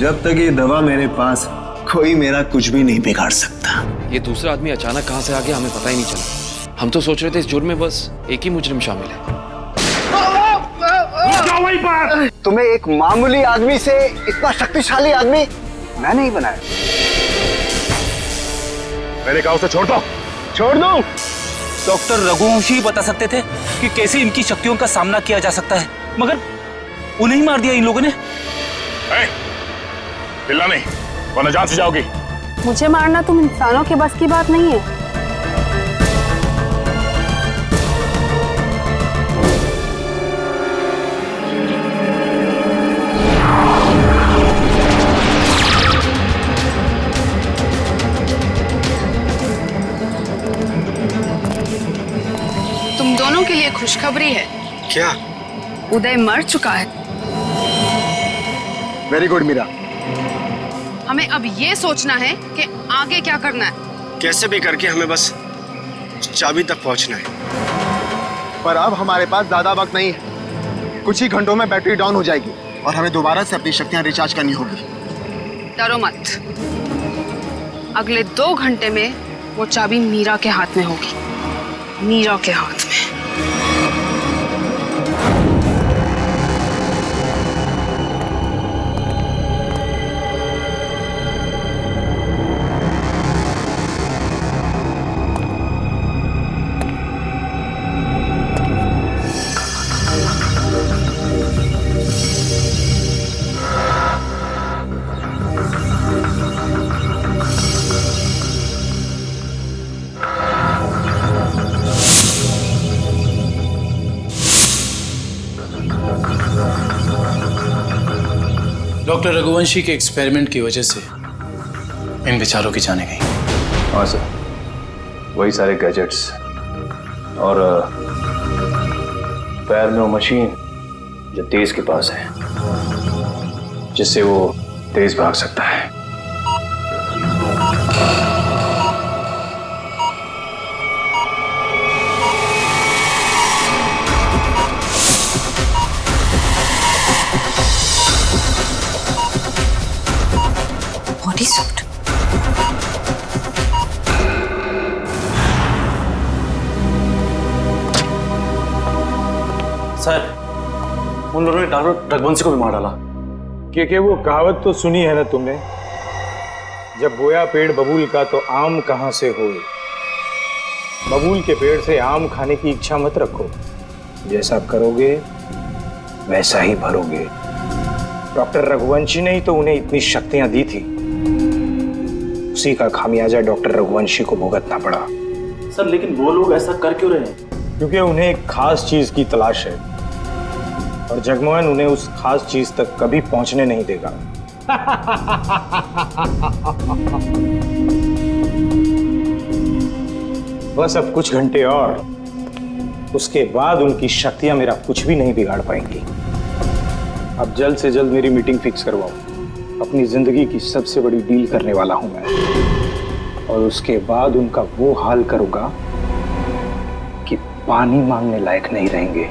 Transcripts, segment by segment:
जब तक ये दवा मेरे पास है, कोई मेरा कुछ भी नहीं बिगाड़ सकता। ये दूसरा आदमी अचानक कहाँ से आ गया हमें पता ही नहीं चला। हम तो सोच रहे थे इस जुर्म में बस एक ही मुजरिम शामिल है। तुम्हें एक मामूली आदमी से इतना शक्तिशाली आदमी मैं नहीं बनाया। मेरे गांव से छोड़ दो। छोड़ दो। डॉक्टर रघुवंशी बता सकते थे कि कैसे इनकी शक्तियों का सामना किया जा सकता है, मगर उन्हें ही मार दिया इन लोगों ने। चिल्ला नहीं वरना जान से जाओगी। मुझे मारना तुम इंसानों के बस की बात नहीं है। तुम दोनों के लिए खुशखबरी है। क्या? उदय मर चुका है। Very good Meera. हमें अब ये सोचना है कि आगे क्या करना है। कैसे भी करके हमें बस चाबी तक पहुंचना है। पर अब हमारे पास ज्यादा वक्त नहीं है। कुछ ही घंटों में बैटरी डाउन हो जाएगी और हमें दोबारा से अपनी शक्तियां रिचार्ज करनी होगी। डरो मत, अगले 2 घंटे में वो चाबी मीरा के हाथ में होगी। मीरा के हाथ में। डॉक्टर रघुवंशी के एक्सपेरिमेंट की वजह से इन बेचारों की जाने गई। हाँ सर, वही सारे गैजेट्स और पैर में वो मशीन जो तेज के पास है, जिससे वो तेज भाग सकता है। Body suit. सर, उन लोगों ने डॉक्टर रघुवंशी को भी मार डाला। क्योंकि वो कहावत तो सुनी है ना तुमने, जब बोया पेड़ बबूल का तो आम कहां से होए। बबूल के पेड़ से आम खाने की इच्छा मत रखो, जैसा करोगे वैसा ही भरोगे। डॉक्टर रघुवंशी ने ही तो उन्हें इतनी शक्तियां दी थी, उसी का खामियाजा डॉक्टर रघुवंशी को भुगतना पड़ा। सर, लेकिन वो लोग ऐसा कर क्यों रहे हैं? क्योंकि उन्हें एक खास चीज की तलाश है और जगमोहन उन्हें उस खास चीज तक कभी पहुंचने नहीं देगा। बस अब कुछ घंटे और, उसके बाद उनकी शक्तियां मेरा कुछ भी नहीं बिगाड़ पाएंगी। अब जल्द से जल्द मेरी मीटिंग फिक्स करवाओ। अपनी जिंदगी की सबसे बड़ी डील करने वाला हूं मैं, और उसके बाद उनका वो हाल करूंगा कि पानी मांगने लायक नहीं रहेंगे।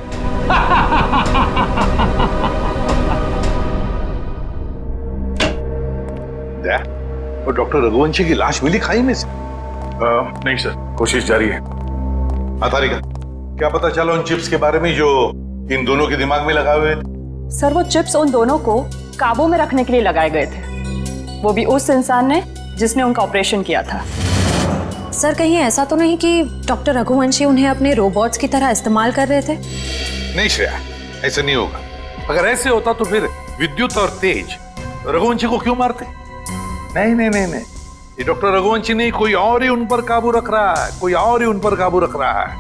वो डॉक्टर रघुवंशी की लाश मिली खाई में से? नहीं सर, कोशिश जारी है। तारिका, क्या पता चला उन चिप्स के बारे में जो इन दोनों के दिमाग में लगाए हुए थे? सर, वो चिप्स उन दोनों को काबू में रखने के लिए लगाए गए थे, वो भी उस इंसान ने जिसने उनका ऑपरेशन किया था। सर, कहीं ऐसा तो नहीं कि डॉक्टर रघुवंशी उन्हें अपने रोबोट्स की तरह इस्तेमाल कर रहे थे? नहीं श्रेया, ऐसा नहीं होगा। अगर ऐसे होता तो फिर विद्युत और तेज रघुवंशी को क्यों मारते? नहीं नहीं नहीं नहीं, ये डॉक्टर रघुवंशी नहीं, कोई और ही उन पर काबू रख रहा है, कोई और ही उन पर काबू रख रहा है।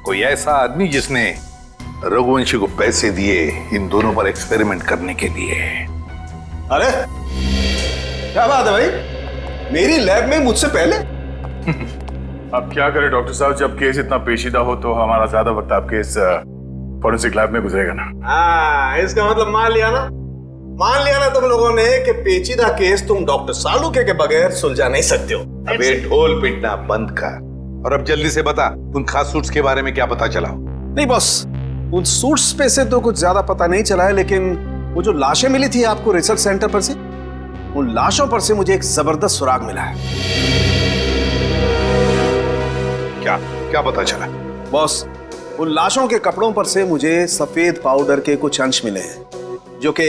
कोई ऐसा आदमी जिसने रघुवंशी को पैसे दिए इन दोनों पर एक्सपेरिमेंट करने के लिए। अरे क्या बात है भाई, मेरी लैब में मुझसे पहले। अब क्या करें डॉक्टर साहब, जब केस इतना पेचीदा हो तो हमारा ज्यादा वक्त आपके इस फॉरेंसिक लैब में गुजरेगा ना। हाँ, इसका मतलब मान लिया ना तुम लोगों ने कि पेचीदा केस तुम डॉक्टर सालुके के बगैर सुलझा नहीं सकते हो। अबे ढोल पिटना बंद कर और अब जल्दी से बता, उन खास सूट्स के बारे में क्या पता चला? नहीं बॉस, उन सूट्स पे से तो कुछ ज्यादा पता नहीं चला है, लेकिन वो जो लाशें मिली थी आपको रिसर्च सेंटर पर से, उन लाशों पर से मुझे एक जबरदस्त सुराग मिला है। क्या क्या पता चला? बॉस, उन लाशों के कपड़ों पर से मुझे सफेद पाउडर के कुछ अंश मिले हैं जो कि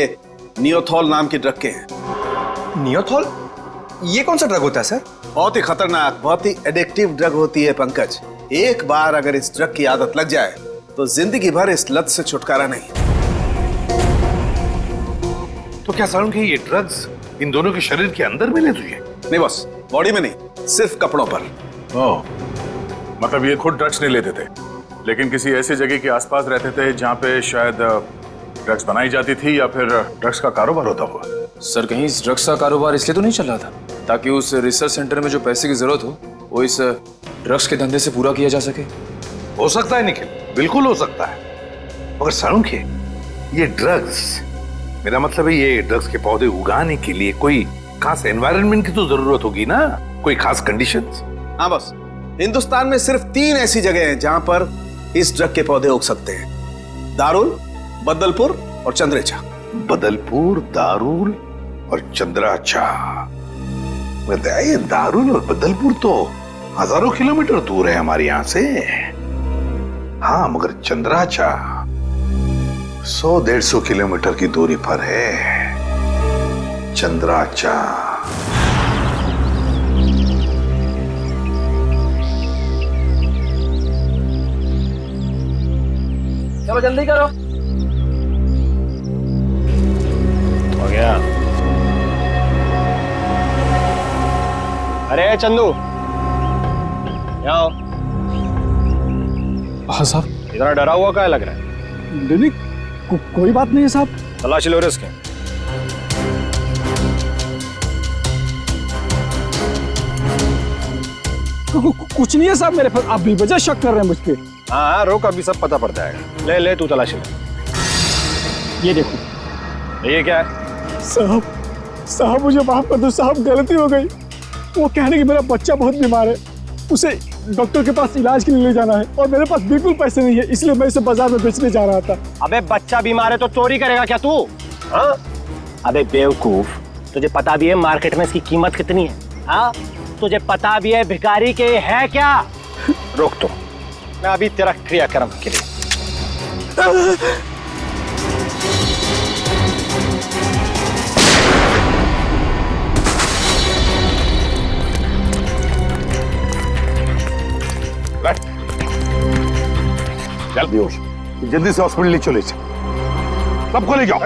नियोथॉल नाम की ड्रग के हैं। नियोथॉल? ये कौन सा ड्रग होता है सर? बहुत ही खतरनाक, बहुत ही एडिक्टिव ड्रग होती है पंकज। एक बार अगर इस ड्रग की आदत लग जाए तो जिंदगी भर इस लत से छुटकारा नहीं। तो क्या सालू कि ये ड्रग्स इन दोनों के शरीर के अंदर मिले तुझे? नहीं बॉस, बॉडी में नहीं, सिर्फ कपड़ों पर। ओह, मतलब ये खुद ड्रग्स नहीं लेते थे, लेकिन किसी ऐसी जगह के आसपास रहते थे जहाँ पे शायद ड्रग्स बनाई जाती थी या फिर ड्रग्स का कारोबार होता हुआ। सर कहीं इस ड्रग्स का कारोबार इसलिए तो नहीं चल रहा था ताकि उस रिसर्च सेंटर में जो पैसे की जरूरत हो वो इस ड्रग्स के धंधे से पूरा किया जा सके? हो सकता है निखिल, बिल्कुल हो सकता है, मगर सालू कि ये ड्रग्स, मेरा मतलब है ये ड्रग्स के पौधे उगाने के लिए कोई खास एनवायरनमेंट की तो जरूरत होगी ना, कोई खास कंडीशंस। हाँ बस, हिंदुस्तान में सिर्फ 3 ऐसी जगह हैं जहां पर इस ड्रग के पौधे उग सकते हैं: दारुल, बदलपुर और चंद्रेचा। बदलपुर, दारुल और चंद्राचा। बताइए, दारुल और बदलपुर तो हजारों किलोमीटर दूर है हमारे यहां से। हाँ, मगर चंद्राचा 100-150 किलोमीटर की दूरी पर है। चंद्राचा चलो जल्दी करो। हो गया। अरे चंदू, यहाँ आओ। हाँ साहब। इतना डरा हुआ क्या लग रहा है? नहीं, कोई बात नहीं है साहब। तलाशी लो इसके। कुछ नहीं है साहब मेरे पास, आप बेवजह शक कर रहे हैं मुझ पे। हाँ, रोक, अभी सब पता पड़ जाएगा। ले ले, तू तलाशी ले। ये देखो। ये क्या है? साहब मुझे माफ कर दो साहब, गलती हो गई। वो कहने कि मेरा बच्चा बहुत बीमार है, उसे डॉक्टर के पास इलाज के लिए ले जाना है और मेरे पास बिल्कुल पैसे नहीं है, इसलिए मैं इसे बाजार में बेचने जा रहा था। अबे बच्चा बीमार है तो चोरी करेगा क्या तू? हाँ? अबे बेवकूफ, तुझे पता भी है मार्केट में इसकी कीमत कितनी है? हाँ? तुझे पता भी है भिखारी के है क्या? रोक तो, मैं अभी तेरा क्रियाक्रम के लिए। चल बेहोश, जल्दी से हॉस्पिटल ले चले, सबको ले जाओ।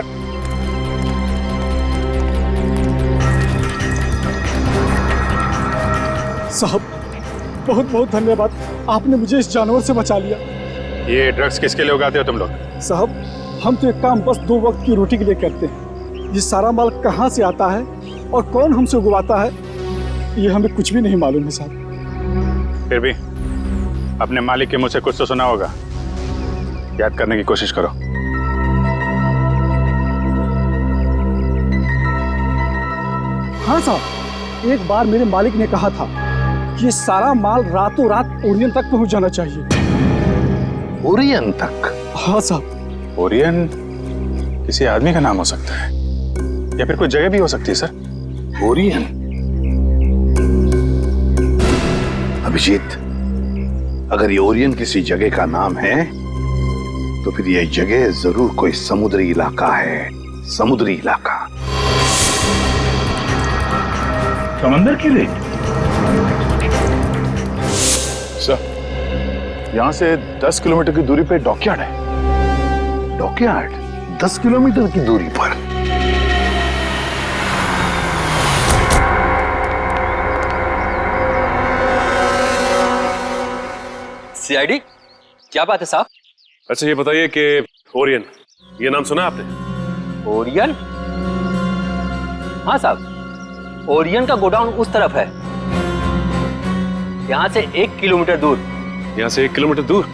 साहब बहुत बहुत धन्यवाद, आपने मुझे इस जानवर से बचा लिया। ये ड्रग्स किसके लिए उगाते हो तुम लोग? साहब हम तो एक काम बस 2 वक्त की रोटी के लिए करते हैं। ये सारा माल कहाँ से आता है और कौन हमसे उगवाता है, ये हमें कुछ भी नहीं मालूम है साहब। फिर भी अपने मालिक के मुंह से कुछ तो सुना होगा, याद करने की कोशिश करो। हाँ साहब, एक बार मेरे मालिक ने कहा था कि ये सारा माल रातों रात ओरियन तक पहुंच जाना चाहिए। ओरियन तक? हाँ साहब। ओरियन किसी आदमी का नाम हो सकता है या फिर कोई जगह भी हो सकती है सर। ओरियन? अभिजीत, अगर ये ओरियन किसी जगह का नाम है तो फिर यह जगह जरूर कोई समुद्री इलाका है। समुद्री इलाका। समंदर की रेत? सर, यहां से 10 किलोमीटर की दूरी पे डॉकयार्ड है। डॉकयार्ड 10 किलोमीटर की दूरी पर? सीआईडी, क्या बात है साहब? अच्छा ये बताइए कि ओरियन, ये नाम सुना आपने? ओरियन? हाँ साहब, ओरियन का गोडाउन उस तरफ है, यहाँ से 1 किलोमीटर दूर। यहाँ से 1 किलोमीटर दूर?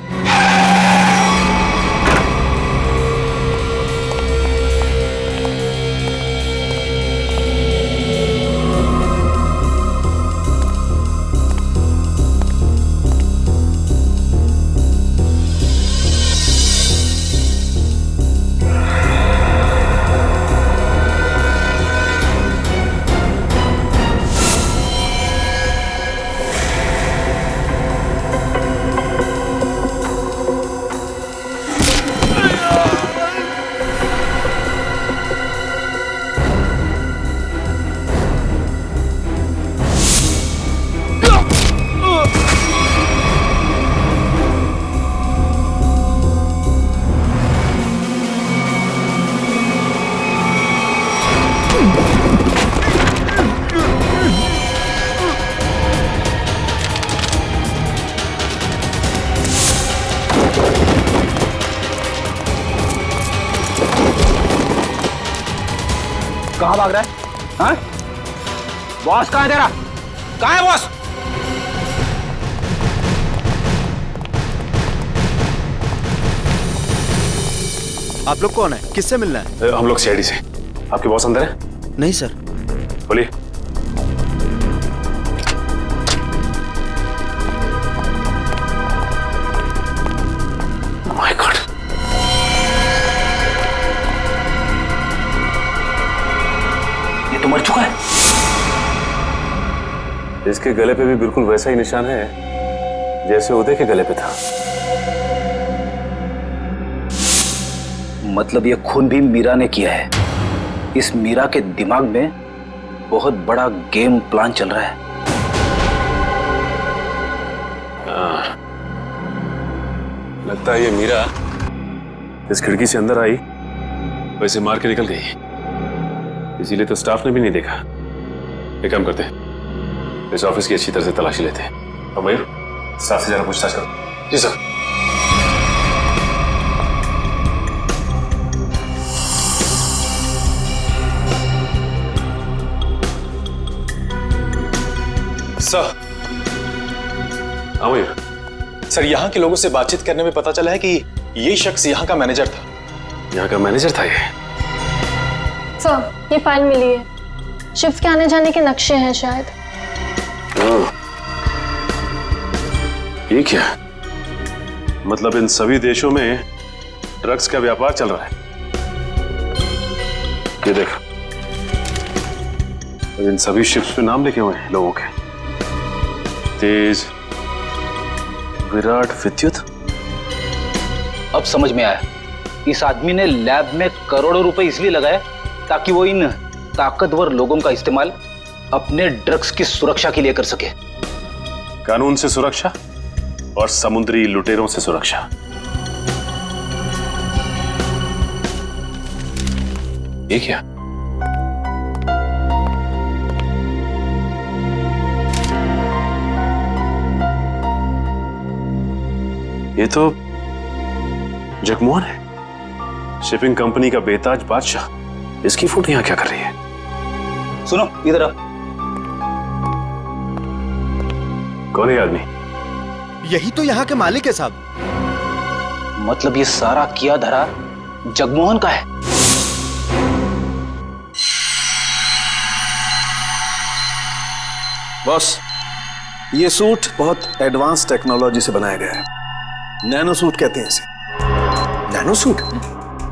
कहाँ भाग रहा है? हाँ? बॉस कहाँ है तेरा? कहाँ है बॉस? आप लोग कौन है? किससे मिलना है? हम लोग सीआईडी से। आपके बॉस अंदर है? नहीं सर। बोलिए। माय गॉड, ये तो मर चुका है। इसके गले पे भी बिल्कुल वैसा ही निशान है जैसे उदय के गले पे था। मतलब ये खून भी मीरा ने किया है। इस मीरा के दिमाग में बहुत बड़ा गेम प्लान चल रहा है। लगता है ये मीरा इस खिड़की से अंदर आई, वैसे मार के निकल गई। इसीलिए तो स्टाफ ने भी नहीं देखा। एक काम करते हैं, इस ऑफिस की अच्छी तरह से तलाशी लेते हैं। और मयूर, स्टाफ से जरा पूछताछ करो। जी सर। सर, हाँ मयूर। सर यहाँ के लोगों से बातचीत करने में पता चला है कि ये शख्स यहाँ का मैनेजर था। यहाँ का मैनेजर था ये? सर, ये फाइल मिली है। शिफ्ट के आने जाने के नक्शे हैं शायद। ये क्या? मतलब इन सभी देशों में ड्रग्स का व्यापार चल रहा है। ये देखो, इन सभी शिप्स पे नाम लिखे हुए हैं लोगों के। तेज, विराट, विद्युत। अब समझ में आया, इस आदमी ने लैब में करोड़ों रुपए इसलिए लगाए ताकि वो इन ताकतवर लोगों का इस्तेमाल अपने ड्रग्स की सुरक्षा के लिए कर सके। कानून से सुरक्षा और समुद्री लुटेरों से सुरक्षा। ये क्या? ये तो जगमोहन है, शिपिंग कंपनी का बेताज बादशाह। इसकी फोटो यहां क्या कर रही है? सुनो इधर आ। कौन है आदमी? यही तो यहाँ के मालिक है साहब। मतलब ये सारा किया धरा जगमोहन का है। बॉस, ये सूट बहुत एडवांस टेक्नोलॉजी से बनाया गया है। नैनो सूट कहते हैं इसे। Nano suit?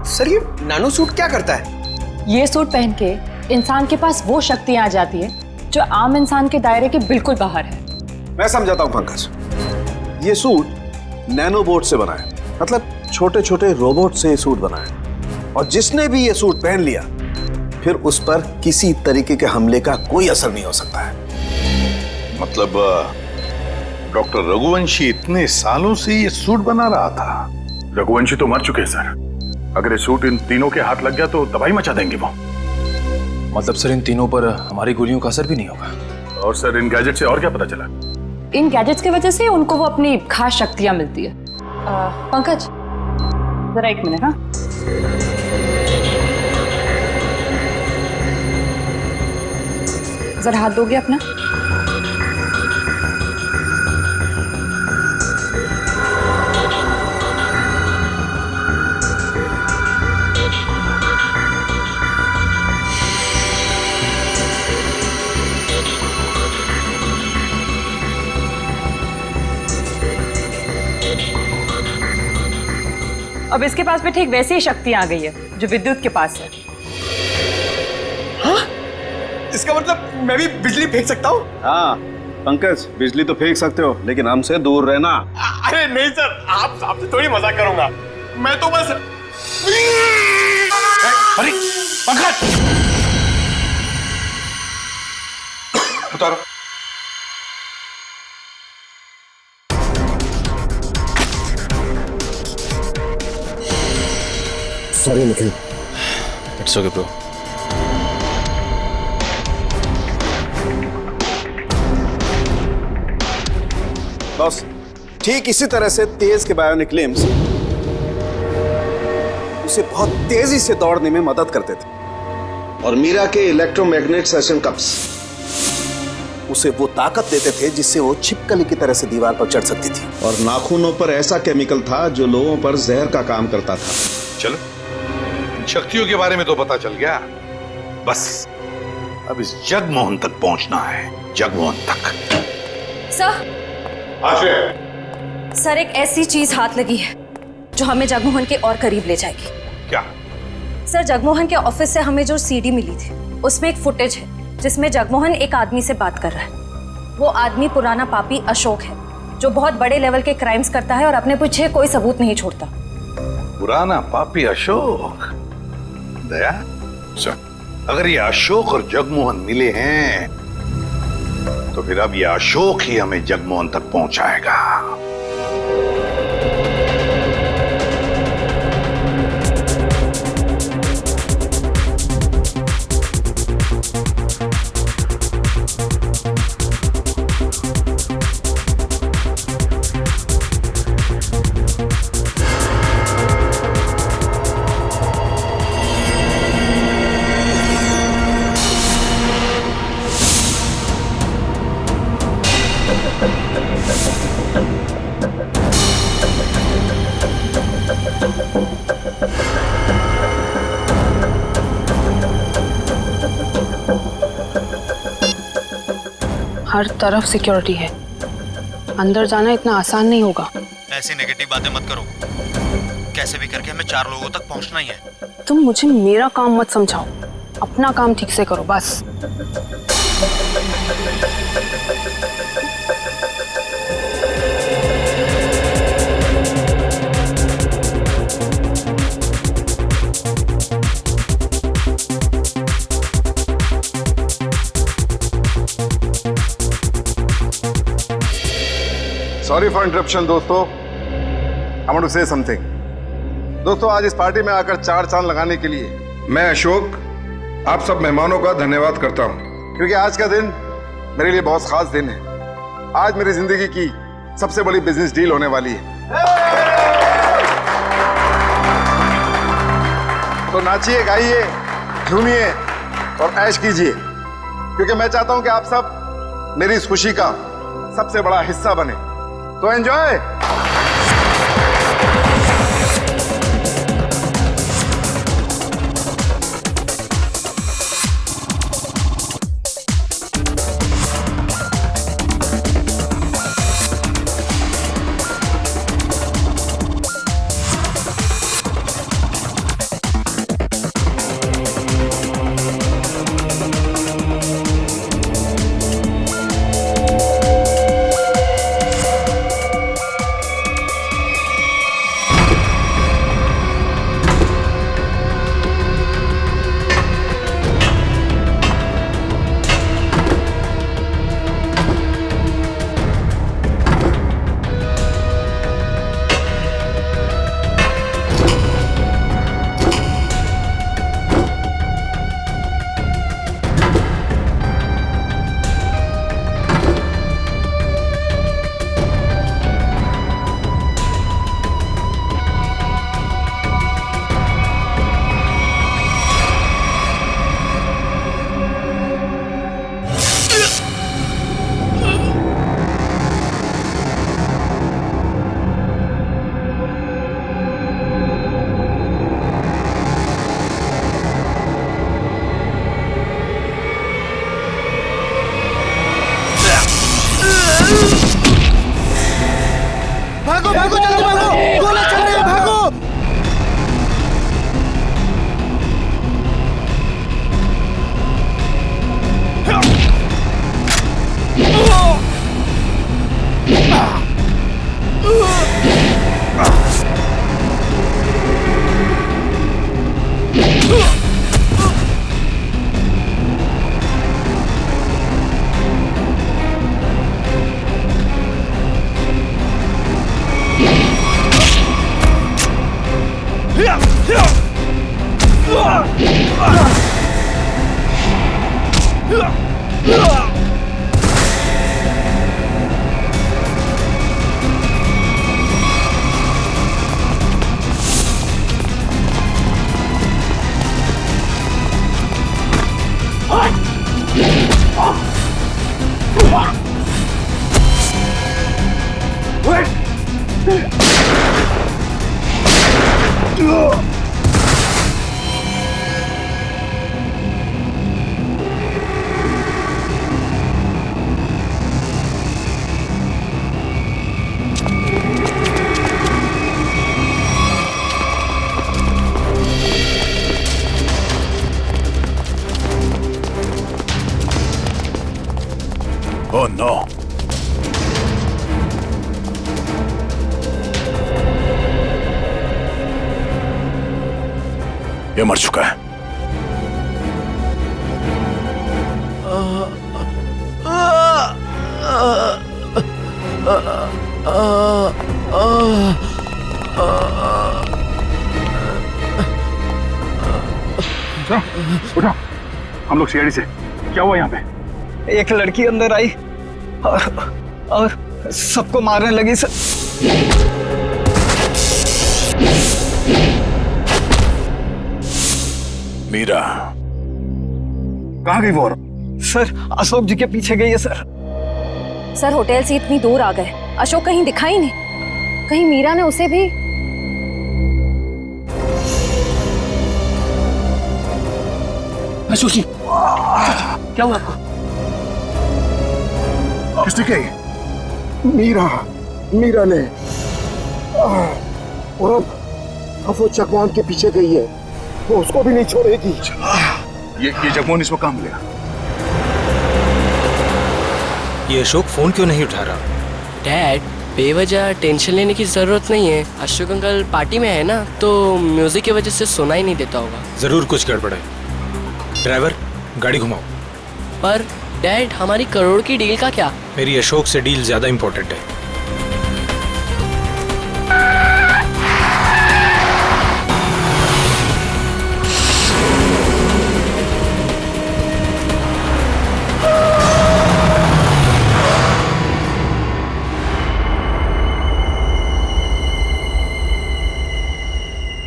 सर, ये नैनो सूट क्या करता है? ये सूट पहन के इंसान के पास वो शक्तियां आ जाती है जो आम इंसान के दायरे के बिल्कुल बाहर है। मैं समझाता हूं पंकज। ये सूट नैनो बोट से बना है, मतलब छोटे छोटे रोबोट से ये सूट बना है। और जिसने भी ये सूट पहन लिया, फिर उस पर किसी तरीके के हमले का कोई असर नहीं हो सकता है। मतलब डॉक्टर रघुवंशी इतने सालों से ये सूट बना रहा था? रघुवंशी तो मर चुके हैं सर। अगर ये सूट इन तीनों के हाथ लग गया तो तबाही मचा देंगे वो। मतलब सर इन तीनों पर हमारी गोलियों का असर भी नहीं होगा। और सर इन गैजेट से और क्या पता चला? इन गैजेट्स की वजह से उनको वो अपनी खास शक्तियां मिलती है। पंकज, जरा एक मिनट। हाँ, जरा हाथ दोगे अपना? अब इसके पास भी ठीक वैसी ही शक्ति आ गई है जो विद्युत के पास है। हाँ? इसका मतलब मैं भी बिजली फेंक सकता हूँ? हाँ पंकज, बिजली तो फेंक सकते हो, लेकिन हमसे दूर रहना। अरे नहीं सर, आपसे थोड़ी मजाक करूंगा। मैं तो बस। अरे पंकज, उतारो। Sorry Nikhil. It's okay bro. Boss, ठीक इसी तरह से तेज के बायोनिक लिम्स उसे बहुत तेजी से दौड़ने में मदद करते थे। और मीरा के इलेक्ट्रोमैग्नेट सेशन कप्स उसे वो ताकत देते थे जिससे वो छिपकली की तरह से दीवार पर चढ़ सकती थी। और नाखूनों पर ऐसा केमिकल था जो लोगों पर जहर का काम करता था। चलो, शक्तियों के बारे में तो पता चल गया, बस अब इस जगमोहन तक पहुंचना है, जगमोहन तक। सर एक ऐसी चीज हाथ लगी है जो हमें जगमोहन के और करीब ले जाएगी। क्या? सर जगमोहन के ऑफिस से हमें जो सीडी मिली थी उसमें एक फुटेज है जिसमें जगमोहन एक आदमी से बात कर रहा है। वो आदमी पुराना पापी अशोक है जो बहुत बड़े लेवल के क्राइम्स करता है और अपने पीछे कोई सबूत नहीं छोड़ता। पुराना पापी अशोक? दया, अगर ये अशोक और जगमोहन मिले हैं तो फिर अब ये अशोक ही हमें जगमोहन तक पहुंचाएगा। हर तरफ सिक्योरिटी है, अंदर जाना इतना आसान नहीं होगा। ऐसी नेगेटिव बातें मत करो, कैसे भी करके हमें 4 लोगों तक पहुंचना ही है। तुम मुझे मेरा काम मत समझाओ, अपना काम ठीक से करो बस। सॉरी फॉर इंटरप्शन दोस्तों, I want to say something. दोस्तों, आज इस पार्टी में आकर 4 चांद लगाने के लिए मैं अशोक आप सब मेहमानों का धन्यवाद करता हूं, क्योंकि आज का दिन मेरे लिए बहुत खास दिन है। आज मेरी जिंदगी की सबसे बड़ी बिजनेस डील होने वाली है। तो नाचिए, गाइए, झूमिए और ऐश कीजिए, क्योंकि मैं चाहता हूं कि आप सब मेरी इस खुशी का सबसे बड़ा हिस्सा बने। तो एंजॉय। Oh no. ये मर चुका है। उठो, हम लोग सीआईडी से। क्या हुआ यहाँ पे? एक लड़की अंदर आई और सबको मारने लगी सर। मीरा कहाँ गई वो? सर अशोक जी के पीछे गई है सर। सर होटल से इतनी दूर आ गए, अशोक कहीं दिखाई नहीं। कहीं मीरा ने उसे भी। अशोक जी क्या हुआ आपको? किसने कही? मीरा ने। और अब वो चकवान के पीछे गई है, वो उसको भी नहीं छोड़ेगी। ये जगमोहन इसको कहाँ मिलेगा? ये अशोक फोन क्यों नहीं उठा रहा? डैड, बेवजह टेंशन लेने की जरूरत नहीं है। अशोक अंकल पार्टी में है ना, तो म्यूजिक की वजह से सुना ही नहीं देता होगा। जरूर कुछ गड़बड़ है। ड्राइवर, गाड़ी घुमाओ। पर डैड, हमारी करोड़ की डील का क्या? मेरी अशोक से डील ज्यादा इंपॉर्टेंट है।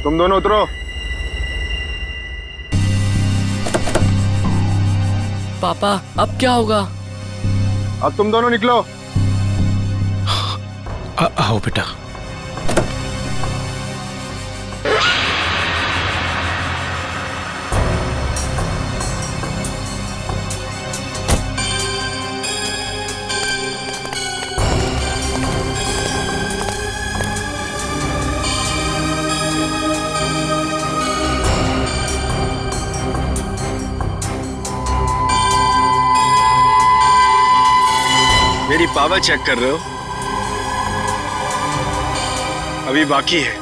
तुम दोनों उतरो। पापा, अब क्या होगा? अब तुम दोनों निकलो। आओ बेटा। मेरी पावर चेक कर रहे हो? अभी बाकी है।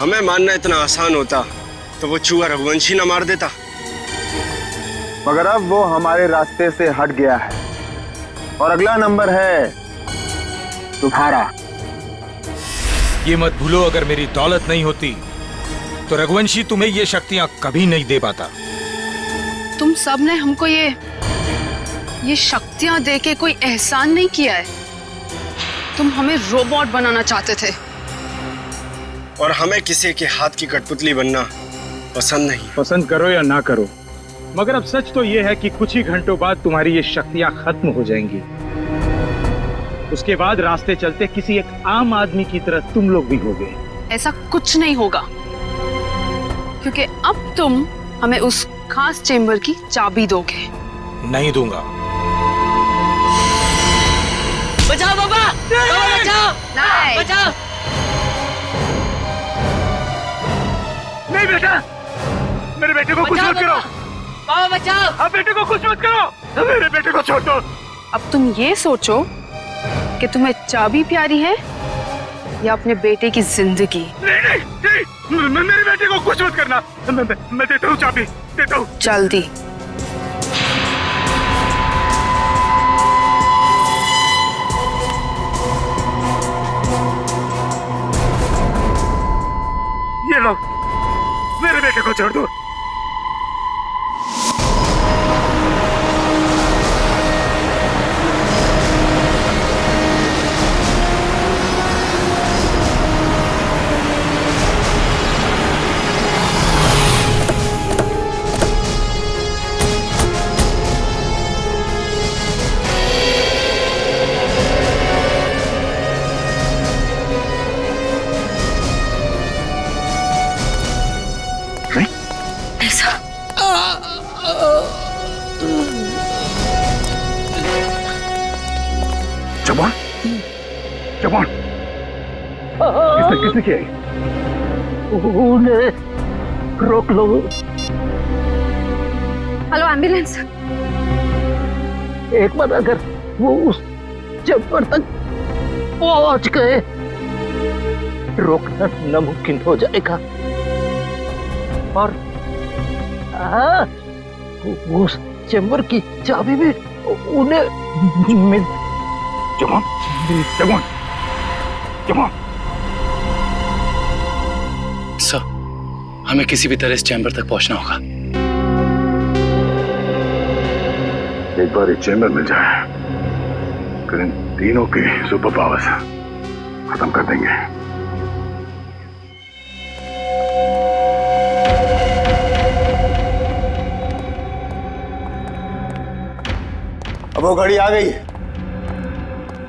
हमें मानना इतना आसान होता तो वो चूहा रघुवंशी ना मार देता। मगर अब वो हमारे रास्ते से हट गया है और अगला नंबर है तुम्हारा। ये मत भूलो, अगर मेरी दौलत नहीं होती तो रघुवंशी तुम्हें ये शक्तियां कभी नहीं दे पाता। तुम सब ने हमको ये शक्तियां दे के कोई एहसान नहीं किया है। तुम हमें रोबोट बनाना चाहते थे और हमें किसी के हाथ की कठपुतली बनना पसंद नहीं। पसंद करो या ना करो, मगर अब सच तो ये है कि कुछ ही घंटों बाद तुम्हारी ये शक्तियां खत्म हो जाएंगी। उसके बाद रास्ते चलते किसी एक आम आदमी की तरह तुम लोग भी होगे। ऐसा कुछ नहीं होगा, क्योंकि अब तुम हमें उस खास चेंबर की चाबी दोगे। नहीं दूंगा। बचाओ पापा! पापा बचाओ! नहीं। बचाओ! नहीं बेटा, मेरे बेटे को कुछ मत करो। पापा बचाओ! अब बेटे को कुछ मत करो, मेरे बेटे को छोड़ दो। अब तुम ये सोचो कि तुम्हें चाबी प्यारी है या अपने बेटे की जिंदगी। नहीं नहीं नहीं, मेरे बेटे को कुछ मत करना। मैं देता हूँ चाबी, देता हूँ। जल्दी। ये लो, मेरे बेटे को छोड़ दो। जवान, जवान, किसने किया? रोक लो। Hello ambulance. एक बार अगर वो उस चैम्बर तक पहुंच गए, रोकना नामुमकिन हो जाएगा। और हाँ, उस चैम्बर की चाबी भी उन्हें मिल। जवान, जवान, जवान। सर, हमें किसी भी तरह इस चैम्बर तक पहुंचना होगा। एक बार ये चैम्बर मिल जाए, फिर इन तीनों की सुपर पावर्स खत्म कर देंगे। अब वो घड़ी आ गई है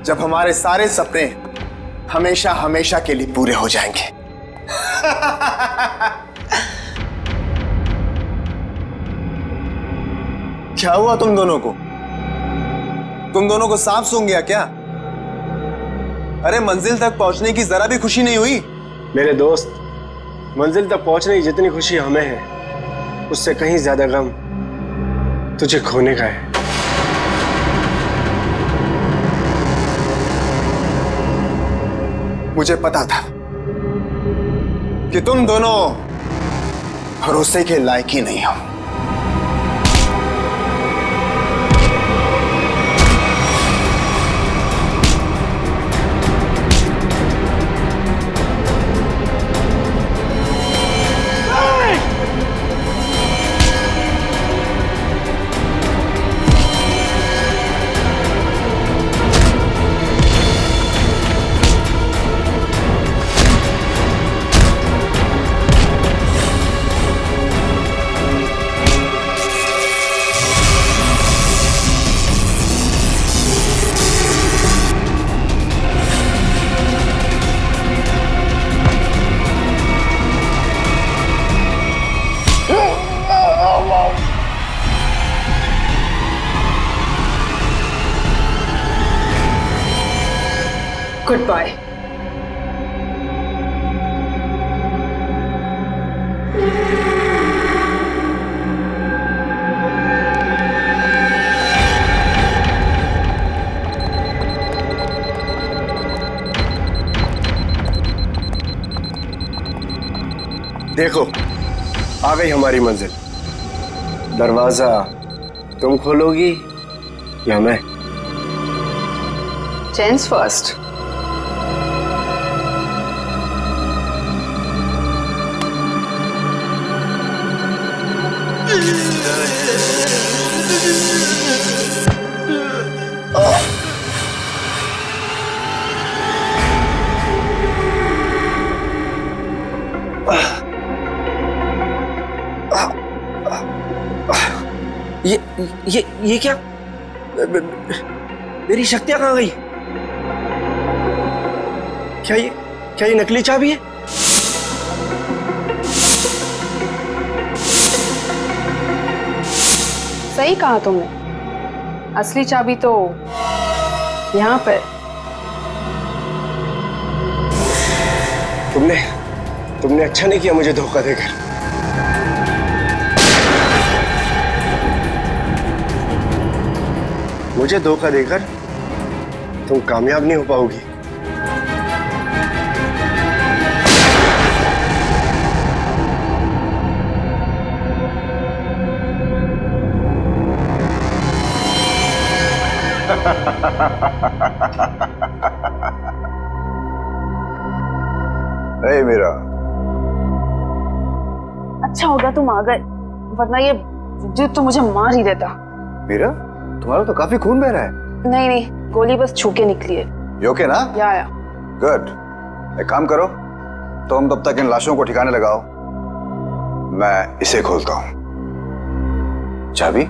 जब हमारे सारे सपने हमेशा हमेशा के लिए पूरे हो जाएंगे। क्या हुआ तुम दोनों को? तुम दोनों को सांप सूंघ गया क्या? अरे मंजिल तक पहुंचने की जरा भी खुशी नहीं हुई? मेरे दोस्त, मंजिल तक पहुंचने की जितनी खुशी हमें है, उससे कहीं ज्यादा गम तुझे खोने का है। मुझे पता था कि तुम दोनों भरोसे के लायक ही नहीं हो। Goodbye. देखो, आ गई हमारी मंजिल। दरवाजा तुम खोलोगी या मैं? Gents first. ये क्या? मेरी शक्तियां कहाँ गई? क्या ये नकली चाबी है? सही कहा तुमने, असली चाबी तो यहाँ पे। तुमने अच्छा नहीं किया मुझे धोखा देकर। मुझे धोखा देकर तुम कामयाब नहीं हो पाओगी। ए मीरा, अच्छा होगा तुम आ गए, वरना ये विद्युत तो मुझे मार ही देता। मीरा, तुम्हारा तो काफी खून बह रहा है। नहीं, गोली बस छू के निकली है। ये ओके ना? या। गुड। एक काम करो, तुम तब तक इन लाशों को ठिकाने लगाओ, मैं इसे खोलता हूं। चाबी?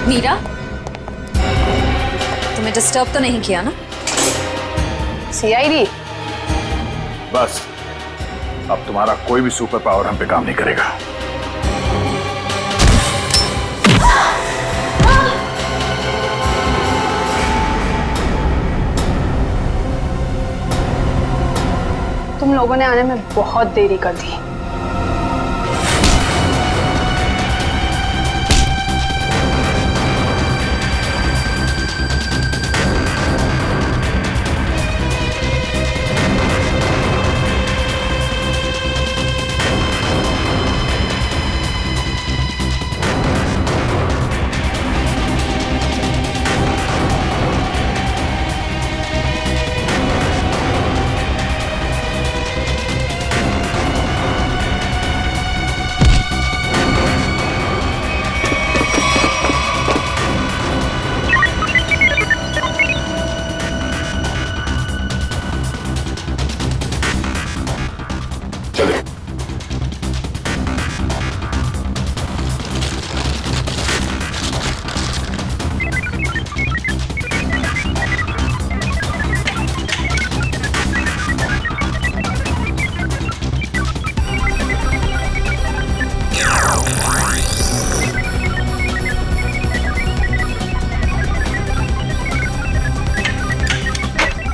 मीरा, तुम्हें डिस्टर्ब तो नहीं किया ना? सीआईडी। बस अब तुम्हारा कोई भी सुपर पावर हम पे काम नहीं करेगा। तुम लोगों ने आने में बहुत देरी कर दी।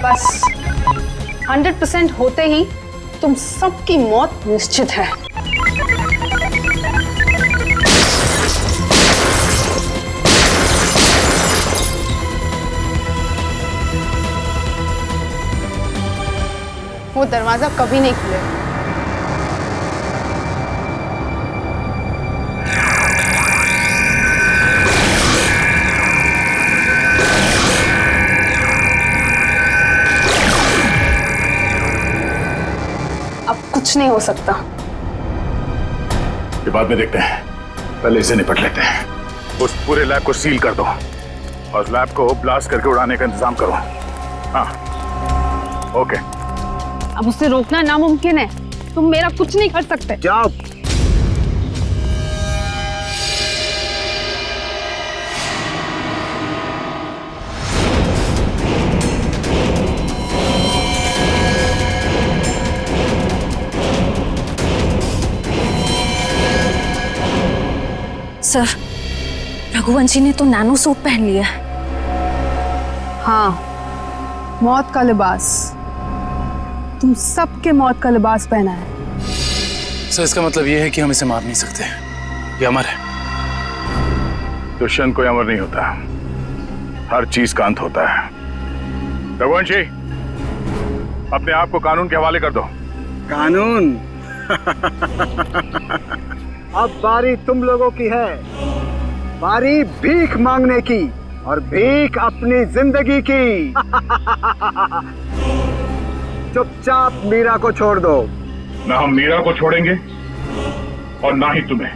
बस 100% होते ही तुम सबकी मौत निश्चित है। वो दरवाजा कभी नहीं खुलेगा। अब कुछ नहीं हो सकता। ये बाद में देखते हैं, पहले इसे निपट लेते हैं। उस पूरे लैब को सील कर दो और लैब को ब्लास्ट करके उड़ाने का इंतजाम करो। हाँ, ओके। अब उसे रोकना नामुमकिन है। तुम मेरा कुछ नहीं कर सकते। जाओ। सर, रघुवंशी ने तो नैनो सूट पहन लिया है। हाँ, मौत का लिबास। तुम सबके मौत का लिबास पहना है। सर, इसका मतलब ये है कि हम इसे मार नहीं सकते। ये अमर है। दुष्यंत कोई अमर नहीं होता, हर चीज का अंत होता है। रघुवंशी, अपने आप को कानून के हवाले कर दो। कानून? अब बारी तुम लोगों की है। बारी भीख मांगने की, और भीख अपनी जिंदगी की। चुपचाप मीरा को छोड़ दो। ना हम मीरा को छोड़ेंगे और ना ही तुम्हें।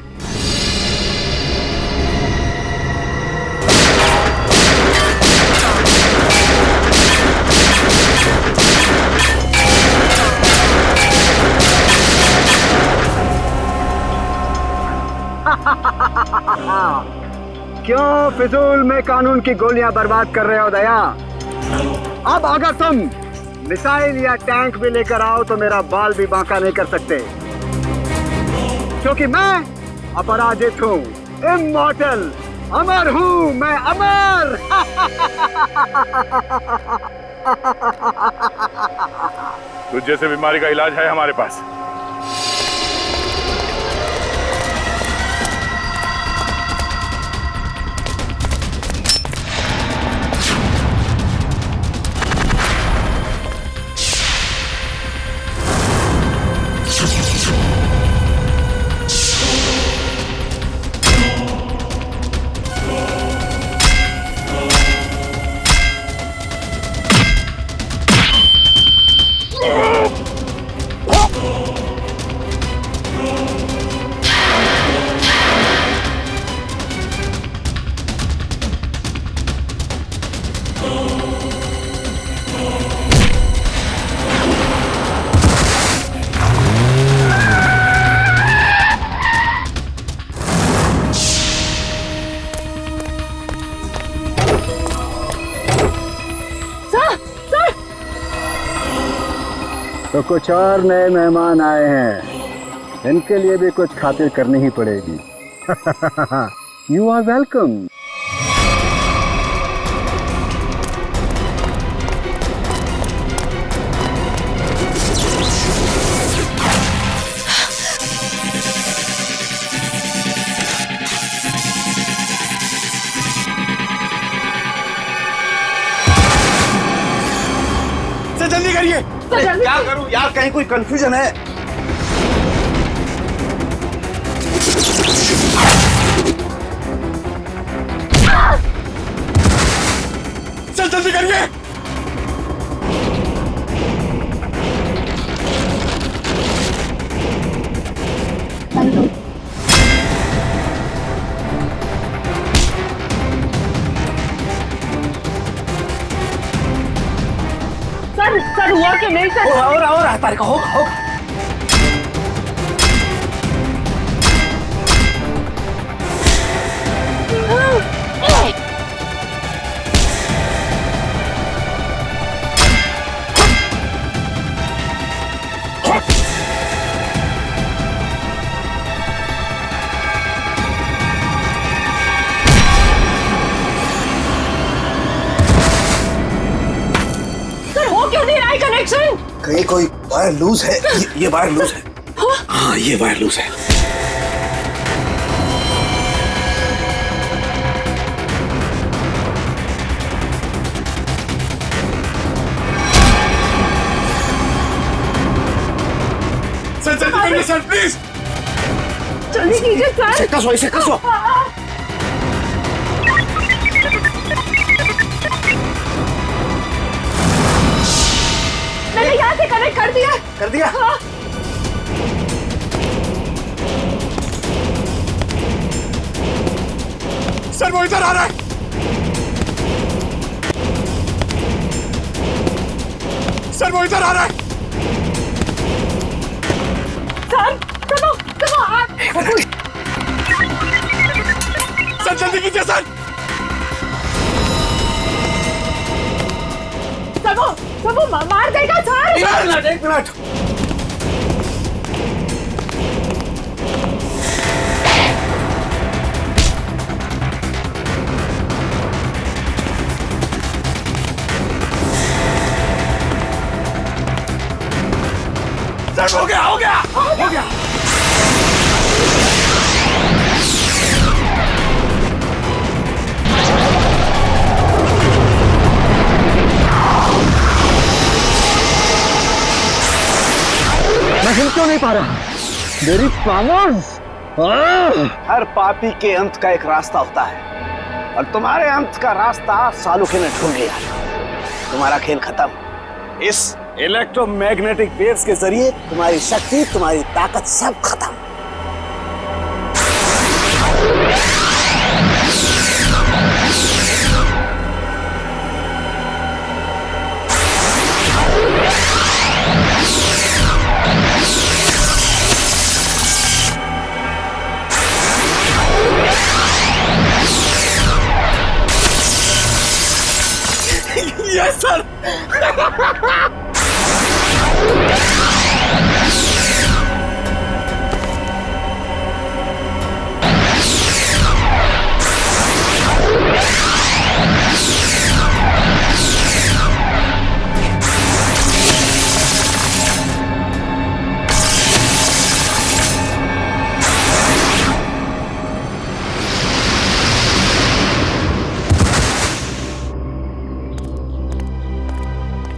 क्यों फिजूल में कानून की गोलियां बर्बाद कर रहे हो दया? अब अगर तुम मिसाइल या टैंक भी लेकर आओ तो मेरा बाल भी बांका नहीं कर सकते, क्योंकि मैं अपराजित हूँ, इमॉर्टल, अमर हूँ मैं, अमर। तुझ जैसे बीमारी का इलाज है हमारे पास। तो कुछ और नए मेहमान आए हैं, इनके लिए भी कुछ खातिर करनी ही पड़ेगी। You are welcome. जल्दी करिए। क्या करूं यार, कहीं कोई कंफ्यूजन है? चल जल्दी करिए। सर हुआ कि नहीं सर? हो रहा है तारिका, होगा। कनेक्शन कहीं कोई वायर लूज है। ये वायर लूज है। हाँ, ये वायर लूज है। सर जल्दी करिए सर, प्लीज जल्दी कीजिए सर। इसे कसो। मैंने यहाँ से कनेक्ट कर दिया। कर दिया? हाँ। सर वो इधर आ रहा है। सर वो इधर आ रहा है। सर जल्दी कीजिए सर। सब वो मार देगा सर। एक मिनट। सर हो गया। मैं हिल क्यों नहीं पा रहा? मेरी पावर्स। हर पापी के अंत का एक रास्ता होता है, और तुम्हारे अंत का रास्ता सालुखे ने ढूंढ लिया। तुम्हारा खेल खत्म। इस इलेक्ट्रोमैग्नेटिक वेव्स के जरिए तुम्हारी शक्ति, तुम्हारी ताकत सब खत्म। Yes sir.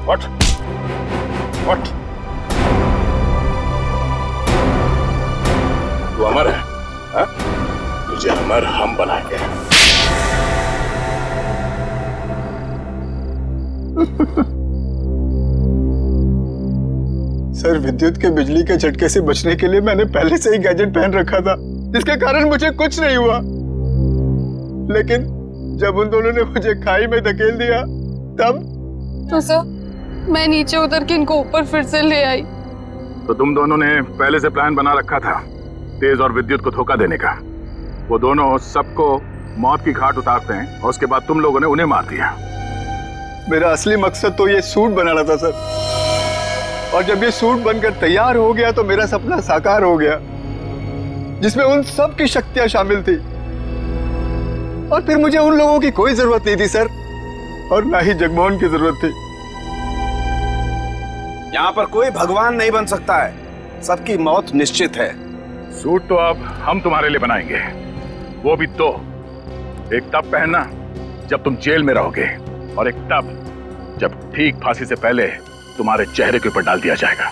What? तू अमर है, हाँ? तुझे अमर हम बनाएंगे। सर, विद्युत के बिजली के झटके से बचने के लिए मैंने पहले से ही गैजेट पहन रखा था, जिसके कारण मुझे कुछ नहीं हुआ। लेकिन जब उन दोनों ने मुझे खाई में धकेल दिया, तब तो सर मैं नीचे उतर के इनको ऊपर फिर से ले आई। तो तुम दोनों ने पहले से प्लान बना रखा था तेज और विद्युत को धोखा देने का। वो दोनों सबको मौत की घाट उतारते हैं और उसके बाद तुम लोगों ने उन्हें मार दिया। मेरा असली मकसद तो ये सूट बनाना था सर, और जब ये सूट बनकर तैयार हो गया तो मेरा सपना साकार हो गया, जिसमें उन सब की शक्तियां शामिल थी। और फिर मुझे उन लोगों की कोई जरूरत नहीं थी सर, और ना ही जगमोहन की जरूरत थी। यहाँ पर कोई भगवान नहीं बन सकता है, सबकी मौत निश्चित है। सूट तो अब हम तुम्हारे लिए बनाएंगे, वो भी दो। एक तब पहनना जब तुम जेल में रहोगे, और एक तब जब ठीक फांसी से पहले तुम्हारे चेहरे के ऊपर डाल दिया जाएगा।